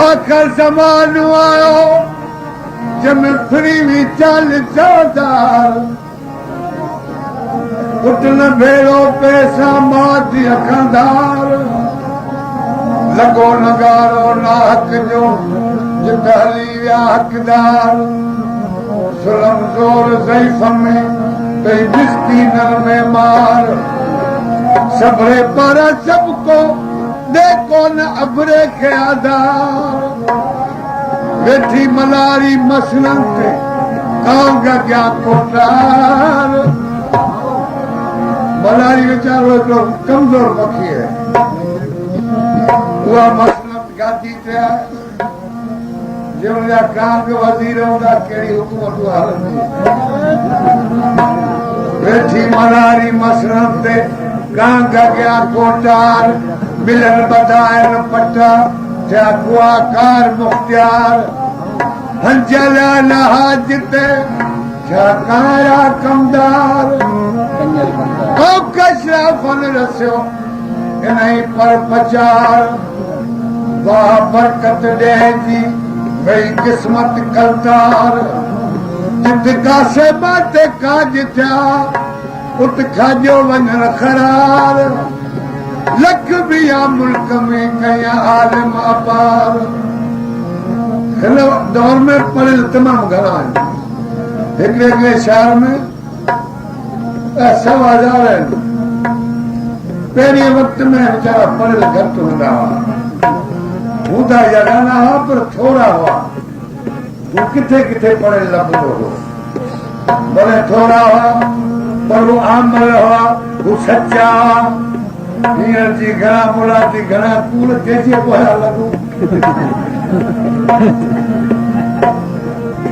आखिर ज़मानो आयो जंहिंमें फ्री हुई चाल चौधार पुटन भेड़ो पैसा माती अखंदार लॻो नगारो नाहक जो जिते हली विया हक़दार सुलम ज़ोर ज़ईफ़ में कई मिस्कीननि में मार सबरे पर सबको देखो न अबरे के आधार वेठी मलारी मसलन ते कांग क्या कोटार मलारी बेचारो हिकिड़ो कमज़ोर पखी है उहा मसलन गादी ते आहे जंहिंजा कांग वज़ीर हूंदा कहिड़ी हुकूमतूं हलंदी वेठी मलारी मसलन ते कांग क्या कोटार मिलन बधाइल पटा थिया कुआकार मुख्तियार हंजल नहाज ते थिया कारा कमदार ओ कशरा फन रसियो इन्हीं पर पचार वाह बरकत ॾे जी भई किस्मत कलतार जित कासे बाते काज थिया उत खाजो वञण खरार लख भी आ मुल्क में कया आलिम अपार हिन दौर में पढ़ियल तमामु घणा आहिनि हिकिड़े हिकिड़े शहर में 100,000 आहिनि पहिरीं वक़्त में वीचारा पढ़ियल घटि हूंदा हुआ हूंदा जॻाना हुआ पर थोरा हुआ हू किथे किथे पढ़ियल लभंदो हो भले थोरा हुआ पर हू आमल हुआ हू सचा हींअर जी घणा मुलाती घणा कूड़ तेजीअ पोयां लॻो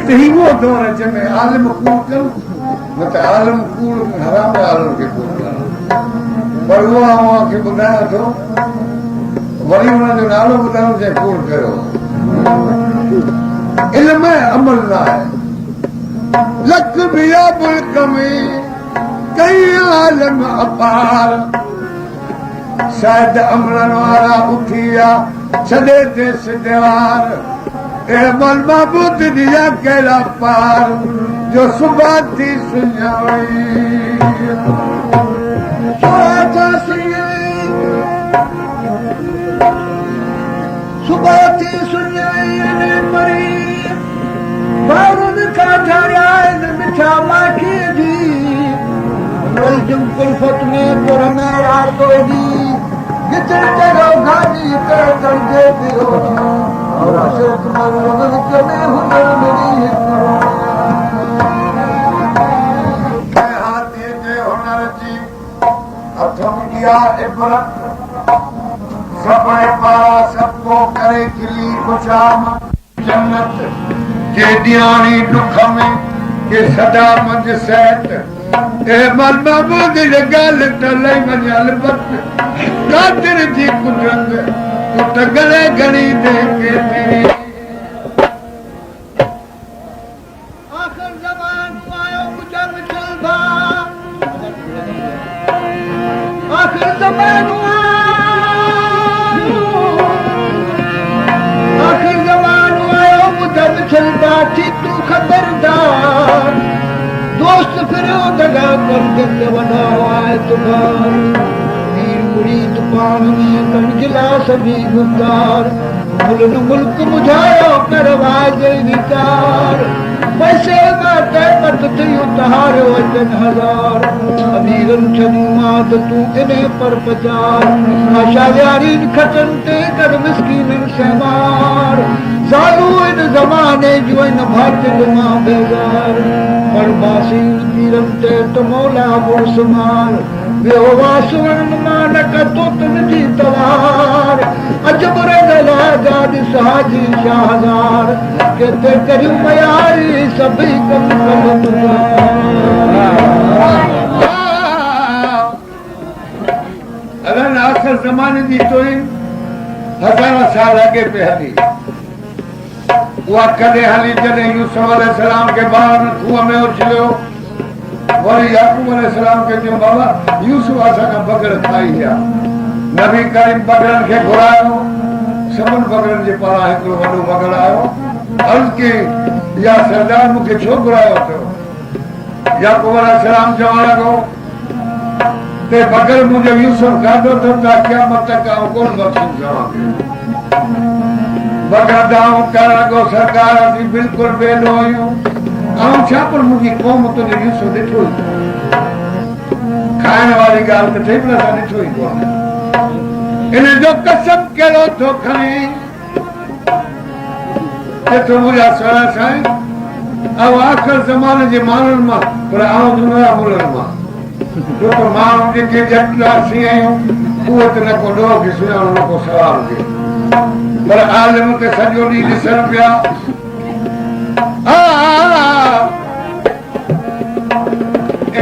त ही उहो दौर जंहिंमें आलिम कूड़ कनि न त आलिम कूड़ हराम आलिम खे कूड़ कनि पर उहा खे ॿुधायां थो वरी हुन जो नालो ॿुधायो जंहिं कूड़ कयो इल्म अमल न आहे लख बिया मुल्क में कई आलिम अपार शायद अमरन वारा उठी विया छॾे ते सिधवार अहमल महबूद दिया कहिड़ा पार जो सुबह थी सुञाई सुबह थी सुञाई मरी बारुनि खां ठारिया आहिनि मिठा माखी जी कुल्फत में पुर में रातो दी गिचड़ जगो घाटी कर दे पियो और अशोक मनोरंजन के में हुनर मिली है हाथी के हुनर जी अथम किया इबरत सबने पारा सबको करे खिली खुशाम जन्नत के दियानी दुख में के सदा मंज सहत अहमल महबूद गल टले मञल वक्त कातिर जी कुदरत पुट गले घणी दे के तेरी आखिर ज़मान आयो मुजब चलदा आखिर ज़मान आयो मुजब चलदा थी तू खबरदार दोस्त फिरो दगा कर के वॾा आए तुमार वीर मुरीद पाण में कंजला सभी गुज़ार मुल्क मुल्क मुझायो करवाज विकार पैसे बाटे पत थी उतार वचन हजार अमीरन छॾी मात तू इने पर पचार आशा यारी खटन ते कर मिस्कीन से मार सालू इन ज़माने जो इन भातिल मां बेगार पर बासी तीरन ते तो मौला मुर्समार ॿियो वासुरन मां न कतो तुन जी तवार अजबर गला गाद साजी शाहदार केते करियूं मयारी सभई कम अगरि आख़िर ज़माने जी स्टोरी हज़ार साल अॻे पे हली उहा कॾहिं हली जॾहिं यूसुफ अलैहिस्सलाम खे ॿारनि खूह में उछलियो वरी याकूब अलैहिस्सलाम खे चयो बाबा यूसुफ असांखां बग़ैर खाई विया नबी करीम बग़ैरनि खे घुरायो सभिनि बग़ैरनि जे पारां हिकिड़ो वॾो बग़ैर आयो अर्ज़ कई या सरदार मूंखे छो घुरायो अथव याकूब अलैहिस्सलाम चवणु लॻो ते बग़ैर मुंहिंजो यूसुफ खाधो अथव त क़यामत तक आउं कोन बख़्शींदुसि तव्हांखे बग़ैर दाऊं करणु लॻो सरकार असीं बिल्कुलु बेलो आहियूं ऐं छा पर मुंहिंजी क़ौम तुंहिंजो यूसुफ ॾिठो ई खाइण वारी ॻाल्हि त ठही पर असां ॾिठो ई कोन्हे इन जो कसम कहिड़ो थो खणे एतिरो मुंहिंजा सर साईं ऐं आख़िर ज़माने जे माण्हुनि मां पर आउं दुनिया मुल्हनि मां छो त माण्हू जेके जटलासी आहियूं उहो त न को ॾोह खे सुञाणो न को सवाल खे पर आलिम खे सॼो ॾींहुं ॾिसनि पिया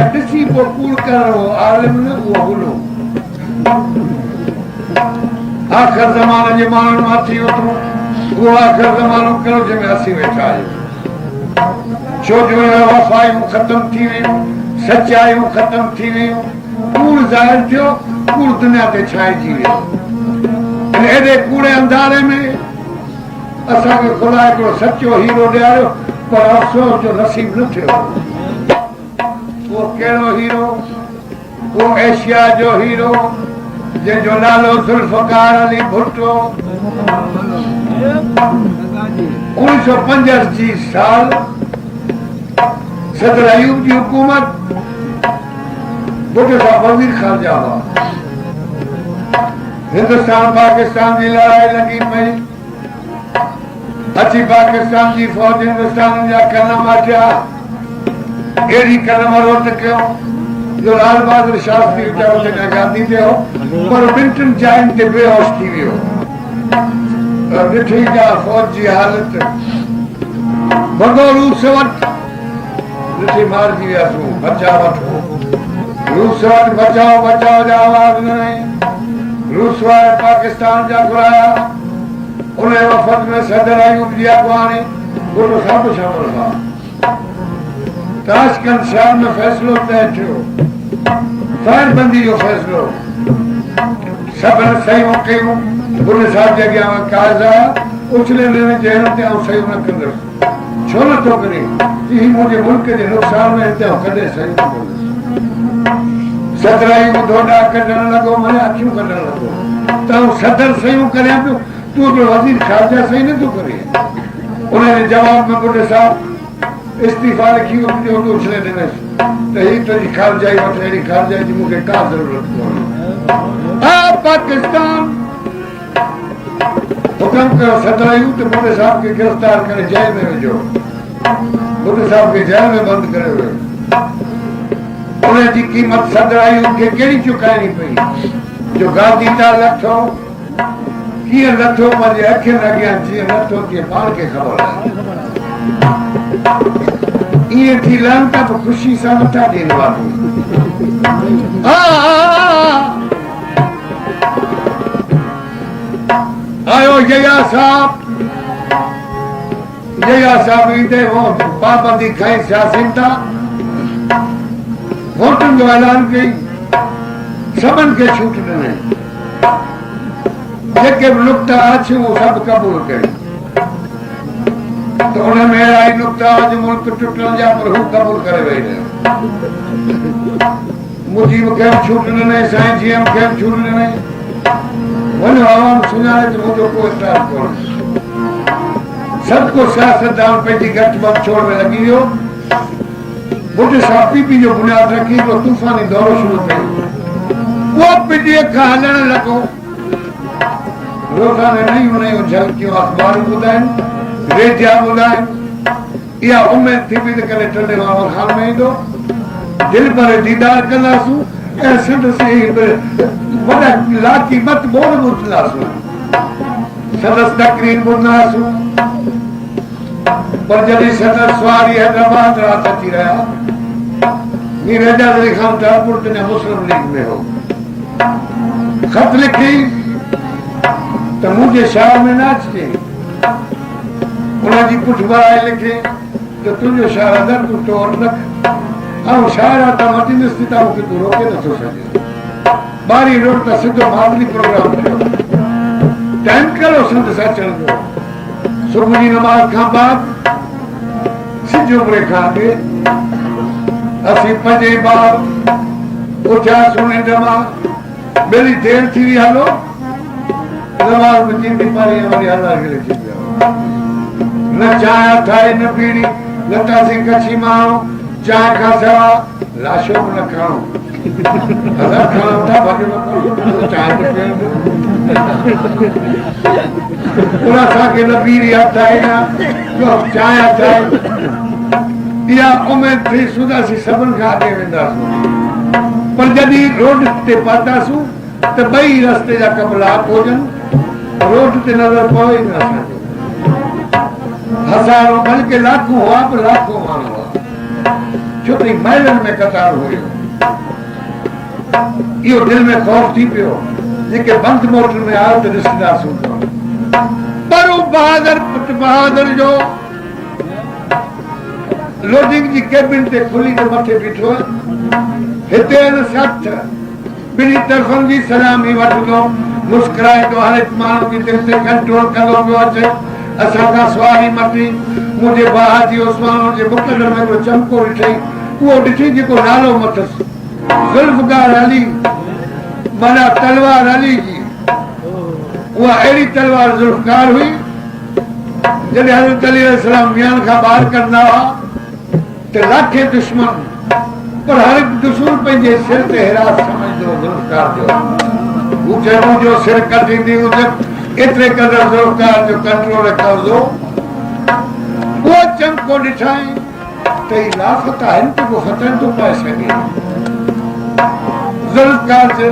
ऐं ॾिसी पोइ कूड़ करणो आलिम न उहो गुनो आख़िर ज़माने जे माण्हुनि मां थी वठो उहो आख़िर ज़मानो कहिड़ो जंहिंमें असीं वेठा आहियूं छो जो वफ़ायूं ख़तमु थी वियूं सचायूं ख़तमु थी वियूं कूड़ ज़ाहिर थियो कूड़ दुनिया ते छाइजी वियो एॾे कूड़े अंधारे में असांखे ख़ुदा हिकिड़ो सचो हीरो ॾियारियो पर अफ़सोस जो नसीब न थियो उहो कहिड़ो हीरो उहो एशिया जो हीरो जंहिंजो नालो ज़ुल्फ़कार अली भुट्टो 1985 साल सदर अयूब जी हुकूमत भुट्टो साहब वज़ीर ख़ारजा हुआ हिंदुस्तान पाकिस्तान जी लड़ाई लॻी पई अची पाकिस्तान जी फौज हिंदुस्तान जा कदम अचिया अहिड़ी कदम रोट कयो जो लाल बहादुर शास्त्री वीचारो गांधी थियो पर ॿिनि टिनि जायुनि ते बेहोश थी वियो ॾिठी जा फौज जी हालत भॻो रूस वटि ॾिठी मारिजी वियासीं बचाव वठो रूस वटि बचाओ बचाओ जा आवाज़ न आई रूस वारे पाकिस्तान जा घुराया उन वफ़द में सदर अयूब जी अॻवानी गुरु साहिब शामिल हुआ ताशकंद शहर में फ़ैसिलो तय थियो फ़ैरबंदी जो फ़ैसिलो सभिनि सयूं कयूं गुरु साहिब जे अॻियां काज़ा उछले लेने जे ते आउं सयूं न कंदुसि छो नथो करे ही मुंहिंजे मुल्क जे नुक़सान में हिते कॾहिं सयूं न कंदुसि सदर अयूब डोडा कढणु लॻो माने अखियूं कढणु लॻो त आउं सदर सयूं करियां पियो तूं जो वज़ीर ख़ारजा सही नथो करे उन जे जवाब में बुढे साहब इस्तीफ़ा लिखी उछले ॾिनसि त ही तुंहिंजी ख़ारजाई वठि अहिड़ी ख़ारजाई जी मूंखे का ज़रूरत कोन्हे पाकिस्तान हुकम कयो सदर अयूब त बुढे साहब खे गिरफ़्तार करे जेल में विझो बुढे साहब खे जेल में बंदि करे वियो उन जी क़ीमत सदर अयूब खे कहिड़ी चुकाइणी पई जो गांधी तां लथो कीअं लथो मुंहिंजे अखियुनि अॻियां जीअं लथो तीअं पाण खे ख़बर आहे ईअं थी लहनि था पोइ ख़ुशी सां नथा ॾींदो आयो जया साहब ईंदे पाबंदी खई सियासियुनि तां वोटुनि जो ऐलान कई सभिनि खे छूट ॾिनई जेके बि नुक़्ता अछियूं सभु क़बूल कयूं त उन में अहिड़ा ई नुक़्ता अॼु मुल्क टुटण जा पर हू क़बूल करे वेही रहियो मुजीब खे बि छूट ॾिनई साईं जीएम खे बि छूट ॾिनई वञो आवाम सुञाणे त मुंहिंजो को इतराज़ कोन्हे सभु को सियासतदान पंहिंजी गठबंध छोड़ में लॻी वियो बुढे साहब पीपी जो बुनियाद रखी हिकिड़ो तूफ़ानी दौरो शुरू कयो उहो पीटीअ खां हलणु लॻो रोज़ाने नयूं नयूं झलकियूं अख़बारूं ॿुधाइनि रेजा ॿुधाए इहा उमेद थी पई त करे टंडे वारो हाल में ईंदो दिल भरे दीदार कंदासूं ऐं संदसि वॾा लाची मत बोल ॿुधंदासूं संदसि तकरीर ॿुधंदासूं पर जॾहिं संदसि सवारी हैदराबाद रात अची रहिया मीर एजाज अली खान ठाकुर तुंहिंजा मुस्लिम लीग में हो ख़त लिखी त मुंहिंजे शाह में न अचिजे उनजी पुठ भराए लिखे त तुंहिंजो शाह अगरि तूं टोर न ऐं शाइर त वठींदुसि त मूंखे तूं रोके नथो सघे ॿारहीं रोड त सिधो मादरी प्रोग्राम कयो टाइम कहिड़ो संदसि अचण जो सुबुह जी नमाज़ खां बाद सिज उभरे खां अॻु असीं पंजे ॿार उथियासीं निंड मां ॿेड़ी देरि थी वई हलो नमाज़ में जींदी पाणी वरी अलाह खे लिखी वियो न चांहि ठाहे न पीड़ी लतासीं कच्छी माण्हू चांहि खां सवा लाशो बि न खणो अगरि खणो था भॻे न चांहि बि पीअणु पर असांखे न पीड़ी हथ आहे न चांहि ठाहे इहा उमेद थी सुधासीं सभिनि खां अॻे वेंदासीं पर जॾहिं रोड ते पहुतासीं त ॿई रस्ते जा कबलाक हुजनि रोड ते नज़र पवे न असांजो हज़ारो बल्कि लाखों हुआ पर लाखों माण्हू हुआ छो त महलनि में कतार हुयो इहो दिलि में ख़ौफ़ थी पियो जेके बंदि मोटर में आयो त ॾिसंदासीं पर बहादुर पुट बहादुर जो लोडिंग जी केबिन ते खुली ते मथे बीठो हिते सठ ॿिनी तरफ़नि जी सलामी वठंदो मुस्कुराए थो हर हिकु माण्हू जी दिलि ते कंट्रोल कंदो पियो अचे असां खां सवारी मटी मुंहिंजे भाउ जी उस्मान जे मुक़दर में हिकिड़ो चमको ॾिठई उहो ॾिठी जेको नालो मथसि ज़ुल्फ़कार अली माना तलवार अली जी उहा अहिड़ी तलवार ज़ुल्फ़कार हुई जॾहिं हज़रत अली अलैहिस्सलाम मियान खां ॿाहिरि कंदा हुआ त लाखे दुश्मन पर हर हिकु दुश्मन पंहिंजे सिर ते हिरास समझंदो ज़ुल्फ़कार जो हू चए मुंहिंजो सिर कटींदी हुजे एतिरे क़दुरु ज़ुल्फ़कार जो कंट्रोल कंदो उहो चमको ॾिठाई त ही लाफ़त आहिनि त को ख़तरु थो पए सघे ज़ुल्फ़कार जे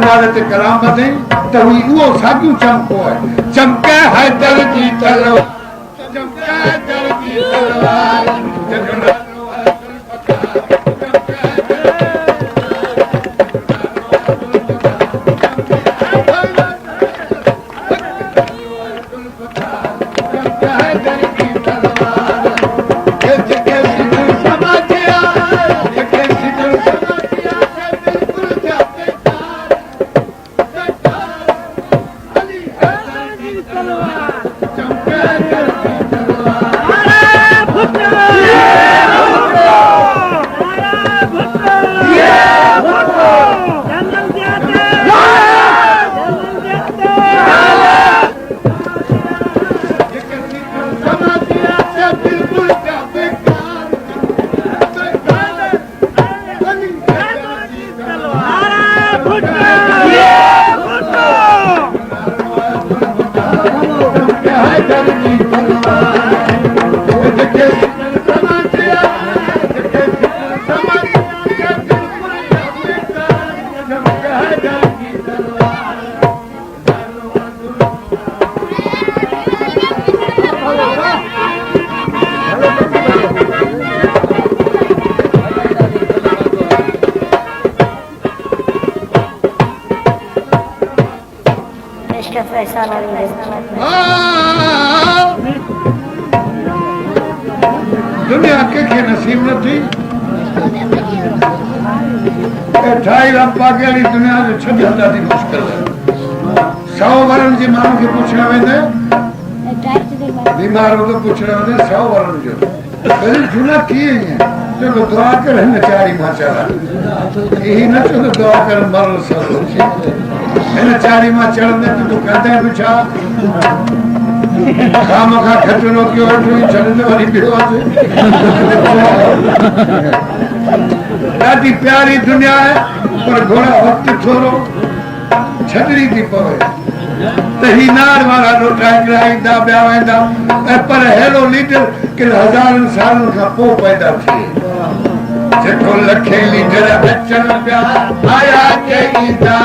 नाले ते कलाम ॿधई त उहो साॻियो चमको आहे चमके हैदर जी तलवार चमके हैदर जी तलवार दुनिया के नसीब न थी ढाई लंपा के दुनिया जो छॾण ॾाढी मुश्किल है 100 वरन जे माण्हू खे पुछण वेंदे बीमार हो तो पुछण वेंदे 100 वरन जो पहले झूला कीअं आहिनि चलो दुआ कर हिन चारी मां चढ़ा यही न चलो दुआ कर मरण सब हिन चारी मां चढ़ंदे तूं कंदे बि छा खाम खां खटनो कयो छॾंदे वरी पियो आहे ॾाढी प्यारी दुनिया है पर घोड़ा वक्त थोरो छॾणी थी पवे त ही नार वारा लोटा ईंदा ॿिया वेंदा ऐं पर अहिड़ो लीडर किन हज़ारनि सालनि खां पोइ पैदा थिए जेको लखे लीडर अचनि पिया आया के ईंदा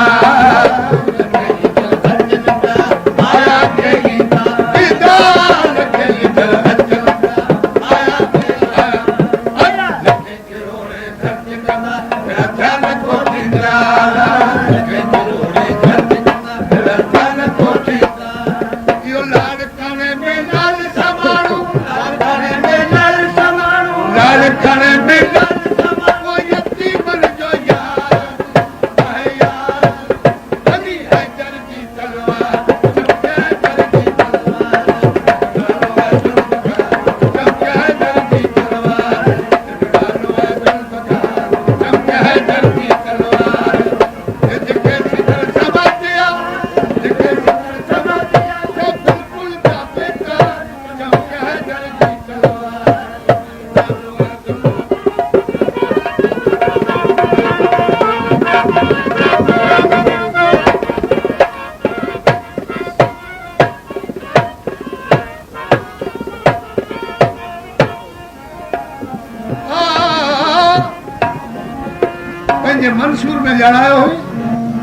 मंसूर में जणायो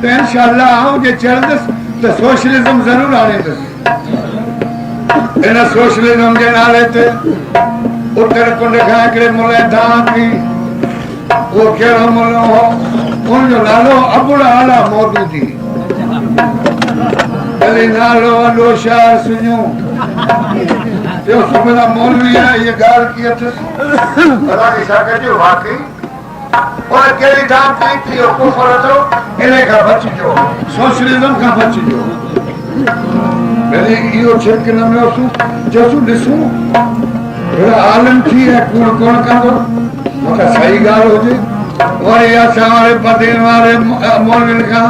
तो इंशाअल्लाह आऊं जे चढ़ंदस तो सोशलिज्म जरूर आणींदस इन सोशलिज्म जे नाले ते उत्तर कुंड खां हिकिड़े मुल्ह धाम थी वो कहिड़ो मुल्ह हो उनजो नालो अबुल आला मौदूदी भले नालो अलो शाह सुञो जो सुबह मौलवी है ये ॻाल्हि की अथसि भला की छा कजो वाकई और केड़ी धाम थी हो कुफर तो इने का बचजो सोशलिज्म का बचजो पहले इहो चेक न में जसू ॾिसूं बड़ा आलम थी है कौन कंदो मका सही ॻाल्हि हुजे वरी असां वारे पदे वारे मौलवी खां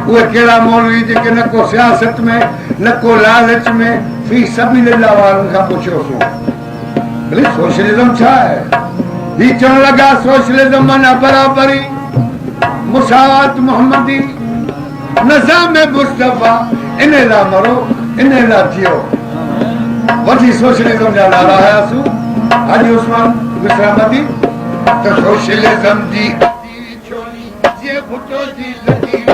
उहे कहिड़ा मौलवी जेके न को सियासत में न को लालच में फी सभी लिल्लाह वारनि खां पुछियोसीं भले सोशलिज्म छा है ही चवण लगा सोशलिज्म माना बराबरी मुसावत मोहम्मदी निज़ाम मुस्तफा इन ला मरो इन ला जियो वठी सोशलिज्म जा नारा आयासूं हाजी उस्मान विश्रामती तो सोशलिज्म जी छोली जे भुटो जी लगी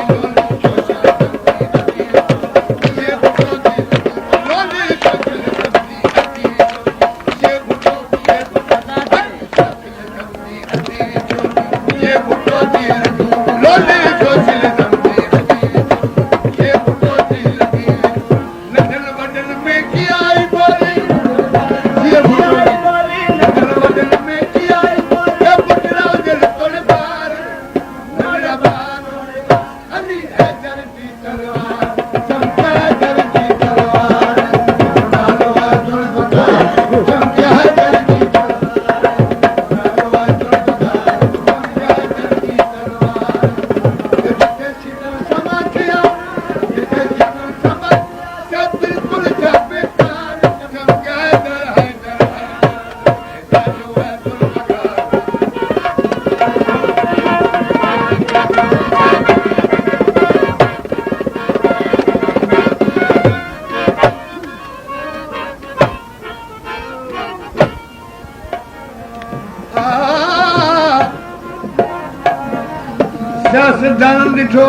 सियासतदान ॾिठो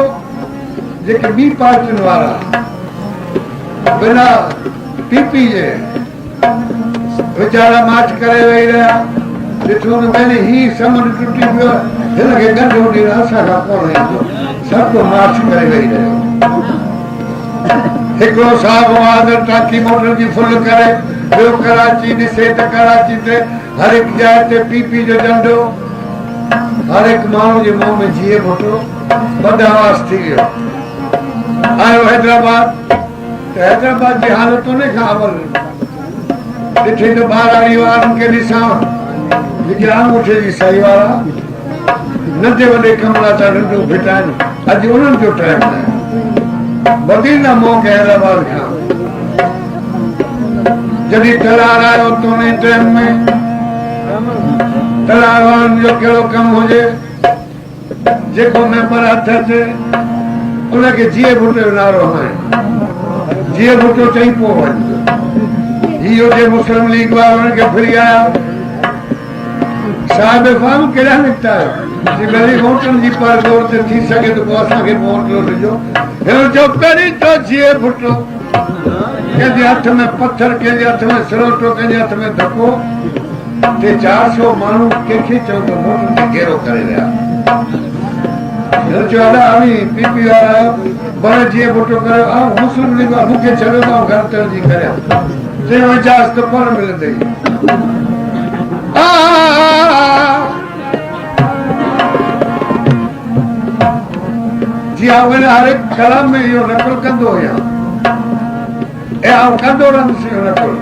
जेके ॿी पार्टियुनि वारा बिना पीपी जे वीचारा मार्च करे वेही रहिया ॾिठो त पहले ही समुंड टुटी पियो हिनखे गंढ ॾियण असां खां कोन ईंदो सभु को मार्च करे वेही रहियो हिकिड़ो साहब आदर टाकी मोटर जी फुल करे ॿियो कराची ॾिसे त कराची ते हर हिकु जाइ ते पीपी जो डंडो हर एक माण्हू जे मुंह में जीअ मोटो बदहवास थी वियो आयो हैदराबाद त हैदराबाद जी हालत उन खां अवल ॾिठे त ॿारहं वारनि खे ॾिसां जेके अंगूठे जी सही वारा नंढे वॾे कमला था नंढो फिटाइनि अॼु उन्हनि जो टाइम आहे बदीना मोह हैदराबाद खां जॾहिं तलार आयो त उन टाइम में तलावान जो कहिड़ो कमु हुजे जेको मेंबर हथ अचे उनखे जीअं बूटे जो नारो हणे जीअं भुटो चई पोइ वञ इहो जे मुस्लिम लीग वारनि खे फिरी आया साहिब फार्म केॾा निकिता आहियो गली वोटनि जी पर दौर ते थी सघे त पोइ असांखे वोट ॾिजो हिन चयो पहिरीं तो जीअं भुटो कंहिंजे हथ में पत्थर कंहिंजे हथ में सिरोटो कंहिंजे हथ में धको ते 400 माण्हू कंहिंखे चयो त वोटनि खे घेरो करे रहिया चयो हला हमी पीपी वारा भले जीअं भुटो कयो मुस्लिम लीग वारा मूंखे छॾियो त घर तरजी करियां चयो इजाज़त त कोन मिलंदई जी हर एक कलाम में इहो नकुल कंदो हुया कंदो रहंदुसि इहो नकुल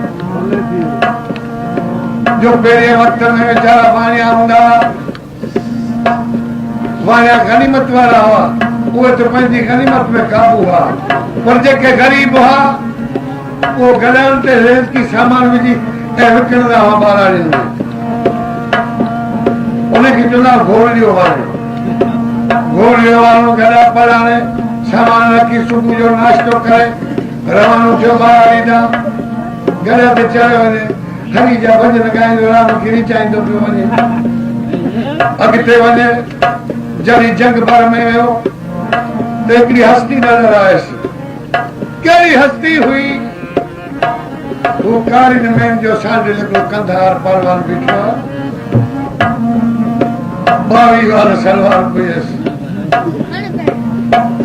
जो पहिरें वक़्त में वीचारा वाणिया हूंदा वाणिया गनीमत वारा हुआ उहे त पंहिंजी गनीमत में काबू हुआ पर जेके ग़रीब हुआ उहो गॾण ते रेज़की सामान विझी ऐं विकिणंदा हुआ ॿारनि में उनखे चवंदा घोड़ियो वारो घोड़ियो वारो गॾा पढ़ाणे सामान रखी सुबुह जो नाश्तो करे रवानो थियो ॿार ईंदा गॾा ते चढ़ियो वञे हरी जा भॼन ॻाईंदो राम खे रिचाईंदो पियो वञे अॻिते वञे जॾहिं जंग भर में वियो त हिकिड़ी हस्ती नज़र आयसि कहिड़ी हस्ती हुई वो कारिन में जो सांड हिकिड़ो कंधार परवान बीठो आहे 22 वार सलवार पियसि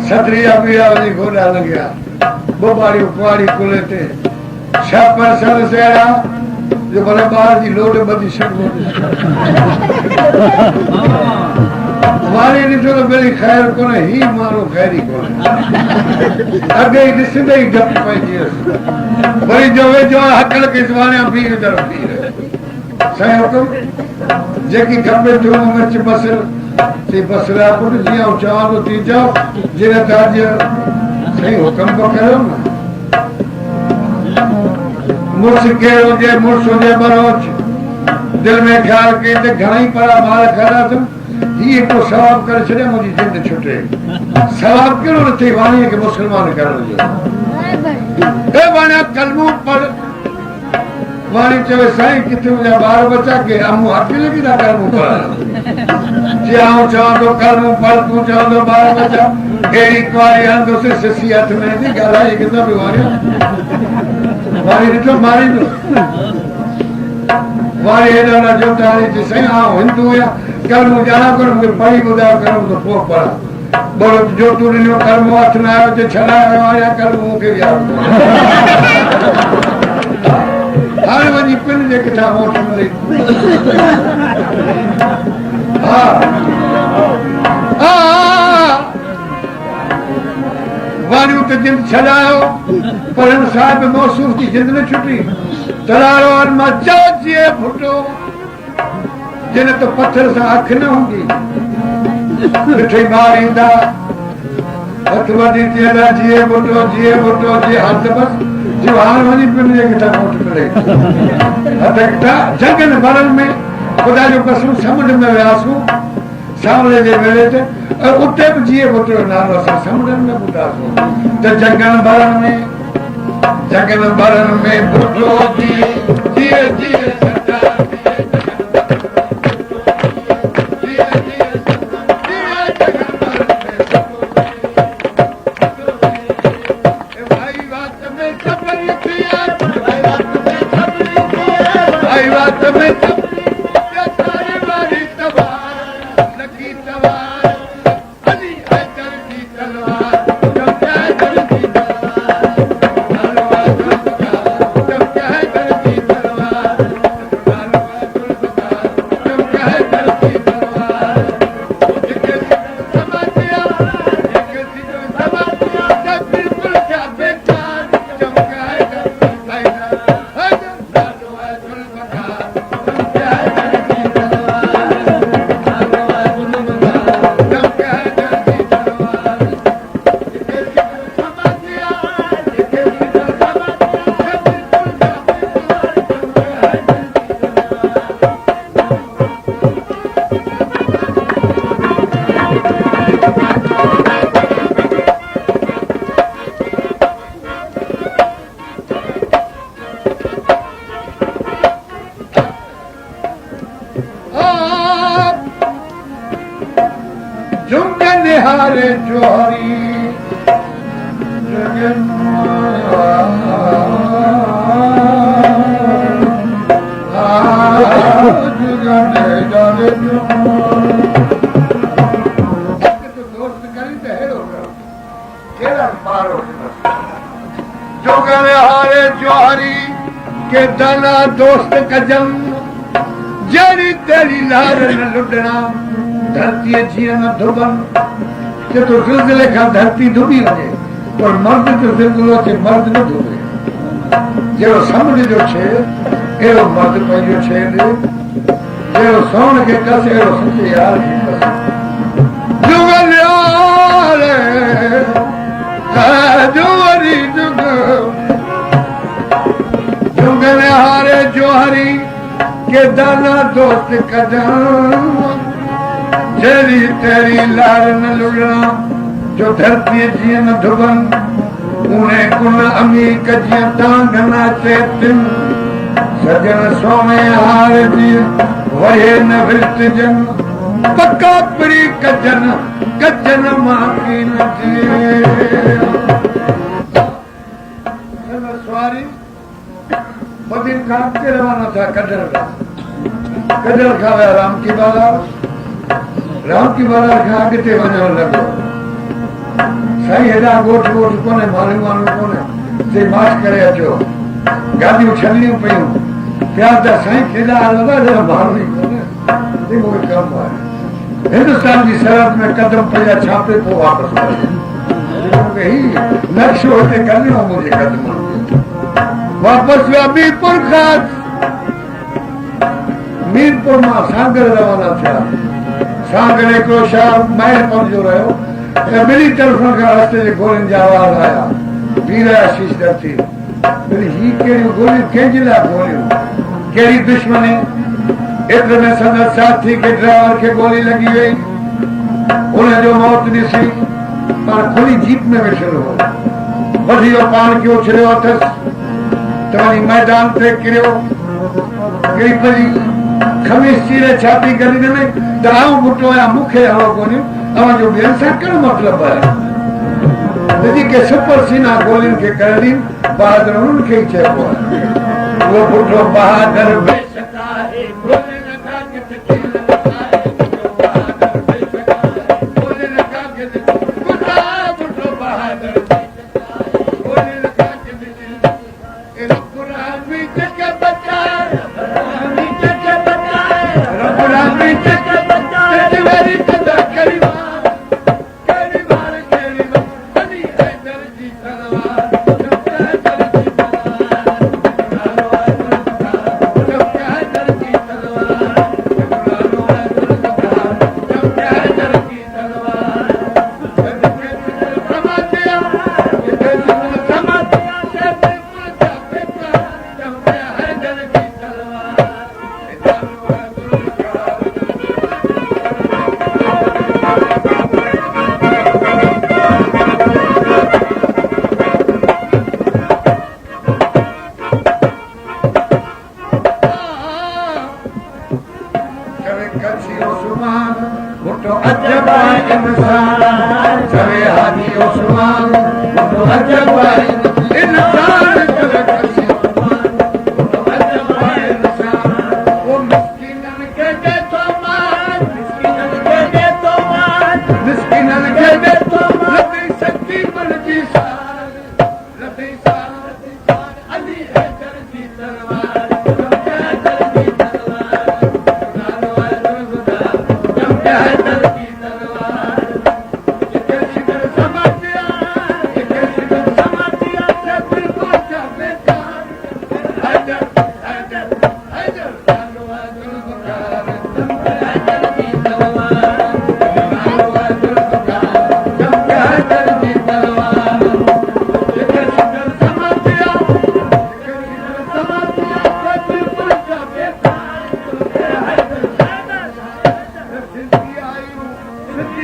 सतरिया पिया वञी घोड़ा लॻिया बोबाड़ियूं कुआड़ी कुले ते छापर सर सेड़ा जो भले ॿार जी लोड ॿधी छॾिबो वारी ॾिठो त भली ख़ैर कोन्हे ही माण्हू ख़ैरी कोन्हे अॻे ई ॾिसंदे ई डप पइजी वियसि वरी जो वेझो हकल खे वाणिया पीर तरफ़ थी साईं हुकुम जेकी खपे थूम मिर्च बसर सी बसरा पुट जीअं चवां थो थी चओ जीअं त अॼु साईं हुकुम पियो कयो न मुड़ुस केरु हुजे मुड़ुस हुजे बरोच दिल में ख़्याल कई त घणेई परा ॿार खाधा अथमि हीअ को सवाब करे छॾिया मुंहिंजी जिंद छुटे सवाब कहिड़ो न थी वाणीअ खे मुस्लमान करण जो ए वाणिया कलमो पढ़ वाणी चवे साईं किथे मुंहिंजा ॿार बचा के अम्मू हथ लॻी था कलमो पढ़ण जी आऊं चवां थो कलमो पढ़ तूं चवंदो ॿार बचा अहिड़ी कुआरी हणंदुसि सिसी हथ में थी ॻाल्हाए किथां बि वाणिया वाणी ॾिठो मारींदो वाणी हेॾा न जोता हणी साईं आऊं हिंदू आहियां कलमो ॼाणा कोन मूंखे पढ़ी ॿुधायो कलमो त पोइ पढ़ा बोलो जो तूं ॾिनो कलमो हथ न आयो जे छॾायो आहियां कलमो मूंखे यादि हाणे वञी पिन जे किथां वोट मिले हा वाणियूं त जिंद छॾायो पर हिन साहिब मौसूफ़ जी जिंद न छुटी तरारो मां चओ जीअं भुटो जिन त पत्थर सां अखि न हूंदी ॾिठई ॿार ईंदा हथ वधी थी हला जीअं भुटो जीअं हथ बसि जो हाणे वञी पिन जे किथां वोट मिले हथ जंगनि भरनि में ख़ुदा जो कसम समुंड में वियासीं सावले जे वेले ते उते बि जीअं भुटो नालो असां समुंडनि में ॿुधासीं त जंगनि भरनि में भुटो जीअं हारे जोहरी हारे जोहरी के दाना दोस्त कजम जड़ी तेरी लार न लुटना धरती जीअं न धुबन जे तो सिलसिले खां धरती धुबी वञे पर मर्द जो सिलसिलो अचे मर्द न धुबे जहिड़ो समुंड जो छे अहिड़ो मर्द पंहिंजो छे जहिड़ो सोन खे कस अहिड़ो सचे यार खे कस जुगल यार जोहरी जुग जुगल हारे जोहरी के दाना दोस्त कदम जरी तेरी लार न लुड़ना जो धरती जीअं न धुबन उन्हें कुन अमी कजियां टांग न चेतिन सजन सोने हार जी वहे न विर्तजन पक्का परी कजन कजन माकी न थिए सवारी बदिन खां के रवाना था कदर खा विया राम की बाला खां अॻिते वञणु लॻो साईं हेॾा ॻोठ कोन्हे माण्हू कोन्हे से मार्च करे अचो गाॾियूं छॾणियूं पयूं पिया त साईं केॾा हलंदा माण्हू ई कोन्हे मूंखे कमु आहे हिंदुस्तान जी सरहद में कदम पया छापे पोइ वापसि मूंखे ही नक्शो हिते कढणो मुंहिंजे कदम वापसि विया मीरपुर खां मीरपुर मां सांगर रवाना थिया सांगर हिकिड़ो शाह महल पहुचो रहियो ऐं ॿिनी तरफ़नि खां रस्ते जे गोलियुनि जा आवाज़ आया पीर आशीष थी ही कहिड़ियूं गोलियूं कंहिंजे लाइ गोलियूं कहिड़ी दुश्मनी एतिरे में संदसि साथी खे ड्राइवर खे गोली लॻी वई हुनजो मौत ॾिसी पाण खुली जीप में वेठल हो वधी वियो पाण खे उछलियो अथसि त वञी मैदान ते किरियो किरी पई खमीस चीरे छाती गली में त आऊं बुटो आहियां मूंखे हलो कोन्हे अवां जो ॿियनि सां कहिड़ो मतिलबु आहे जेके सुपर सीना गोलियुनि खे कढी बहादुर उन्हनि खे ई चइबो आहे उहो बुटो बहादुर